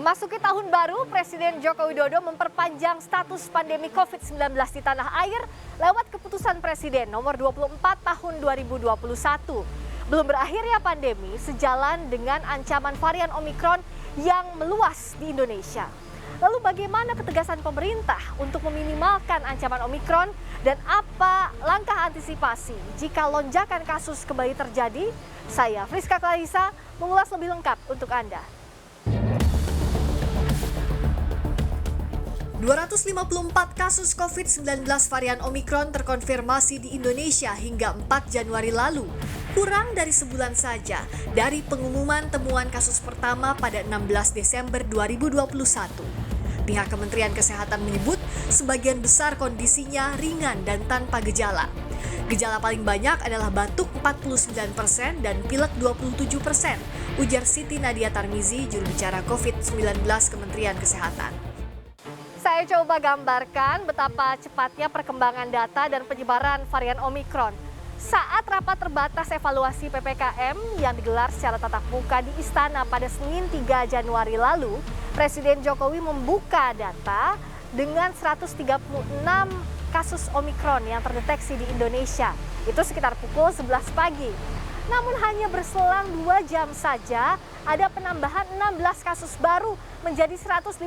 Memasuki tahun baru, Presiden Joko Widodo memperpanjang status pandemi COVID-19 di tanah air lewat keputusan Presiden nomor 24 tahun 2021. Belum berakhirnya pandemi sejalan dengan ancaman varian Omikron yang meluas di Indonesia. Lalu bagaimana ketegasan pemerintah untuk meminimalkan ancaman Omikron dan apa langkah antisipasi jika lonjakan kasus kembali terjadi? Saya Friska Clarissa mengulas lebih lengkap untuk Anda. 254 kasus COVID-19 varian Omikron terkonfirmasi di Indonesia hingga 4 Januari lalu, kurang dari sebulan saja dari pengumuman temuan kasus pertama pada 16 Desember 2021. Pihak Kementerian Kesehatan menyebut sebagian besar kondisinya ringan dan tanpa gejala. Gejala paling banyak adalah batuk 49% dan pilek 27%, ujar Siti Nadia Tarmizi, juru bicara COVID-19 Kementerian Kesehatan. Saya coba gambarkan betapa cepatnya perkembangan data dan penyebaran varian Omikron. Saat rapat terbatas evaluasi PPKM yang digelar secara tatap muka di Istana pada Senin 3 Januari lalu, Presiden Jokowi membuka data dengan 136 kasus Omikron yang terdeteksi di Indonesia. Itu sekitar pukul 11 pagi. Namun hanya berselang 2 jam saja ada penambahan 16 kasus baru menjadi 152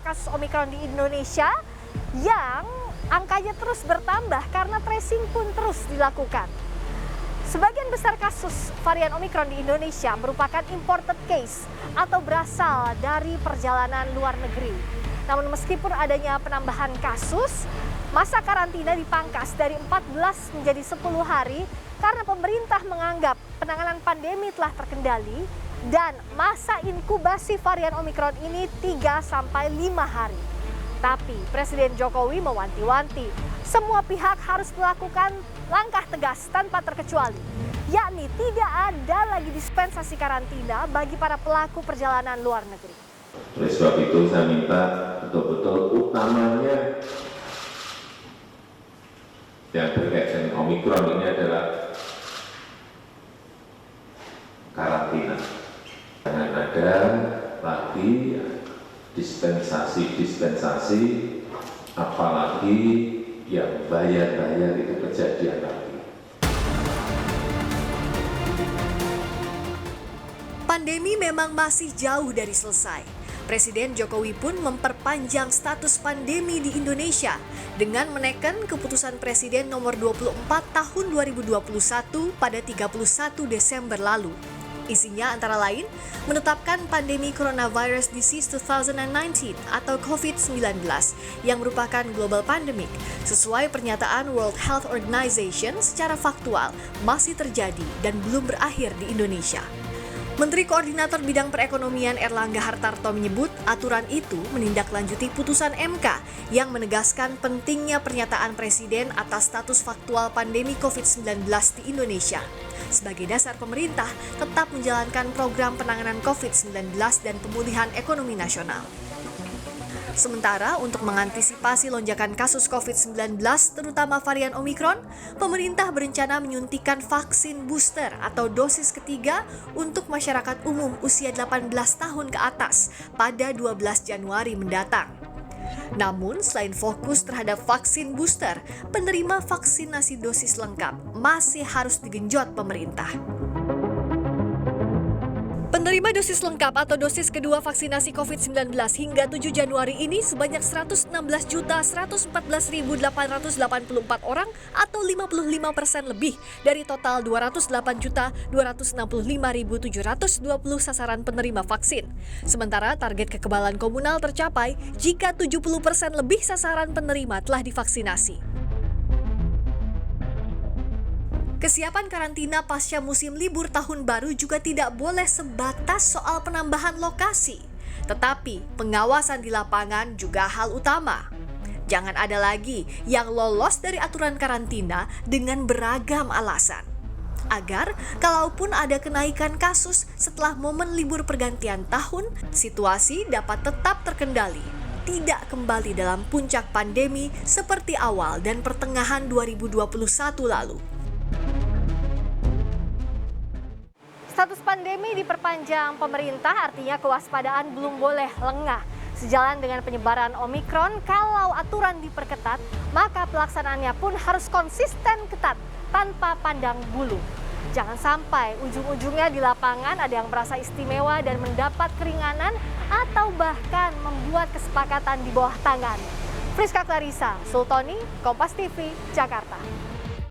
kasus Omikron di Indonesia yang angkanya terus bertambah karena tracing pun terus dilakukan. Sebagian besar kasus varian Omikron di Indonesia merupakan imported case atau berasal dari perjalanan luar negeri. Namun meskipun adanya penambahan kasus, masa karantina dipangkas dari 14 menjadi 10 hari karena pemerintah menganggap penanganan pandemi telah terkendali dan masa inkubasi varian Omikron ini 3-5 hari. Tapi Presiden Jokowi mewanti-wanti semua pihak harus melakukan langkah tegas tanpa terkecuali, yakni tidak ada lagi dispensasi karantina bagi para pelaku perjalanan luar negeri. Oleh sebab itu saya minta betul-betul utamanya yang berkaitan dengan Omikron ini adalah karantina. Jangan ada lagi dispensasi, apalagi yang bayar-bayar itu kejadian lagi. Pandemi memang masih jauh dari selesai. Presiden Jokowi pun memperpanjang status pandemi di Indonesia dengan menekan keputusan Presiden nomor 24 tahun 2021 pada 31 Desember lalu. Isinya antara lain menetapkan pandemi Coronavirus Disease 2019 atau COVID-19 yang merupakan global pandemic sesuai pernyataan World Health Organization secara faktual masih terjadi dan belum berakhir di Indonesia. Menteri Koordinator Bidang Perekonomian Erlangga Hartarto menyebut aturan itu menindaklanjuti putusan MK yang menegaskan pentingnya pernyataan Presiden atas status faktual pandemi COVID-19 di Indonesia. Sebagai dasar pemerintah tetap menjalankan program penanganan COVID-19 dan pemulihan ekonomi nasional. Sementara untuk mengantisipasi lonjakan kasus COVID-19 terutama varian Omikron, pemerintah berencana menyuntikkan vaksin booster atau dosis ketiga untuk masyarakat umum usia 18 tahun ke atas pada 12 Januari mendatang. Namun, selain fokus terhadap vaksin booster, penerima vaksinasi dosis lengkap masih harus digenjot pemerintah. Penerima dosis lengkap atau dosis kedua vaksinasi COVID-19 hingga 7 Januari ini sebanyak 116.114.884 orang atau 55% lebih dari total 208.265.720 sasaran penerima vaksin. Sementara target kekebalan komunal tercapai jika 70% lebih sasaran penerima telah divaksinasi. Kesiapan karantina pasca musim libur tahun baru juga tidak boleh sebatas soal penambahan lokasi, tetapi pengawasan di lapangan juga hal utama. Jangan ada lagi yang lolos dari aturan karantina dengan beragam alasan. Agar kalaupun ada kenaikan kasus setelah momen libur pergantian tahun, situasi dapat tetap terkendali, tidak kembali dalam puncak pandemi seperti awal dan pertengahan 2021 lalu. Status pandemi diperpanjang pemerintah, artinya kewaspadaan belum boleh lengah. Sejalan dengan penyebaran Omikron, kalau aturan diperketat, maka pelaksanaannya pun harus konsisten ketat tanpa pandang bulu. Jangan sampai ujung-ujungnya di lapangan ada yang merasa istimewa dan mendapat keringanan atau bahkan membuat kesepakatan di bawah tangan. Friska Clarissa, Sultoni, Kompas TV, Jakarta.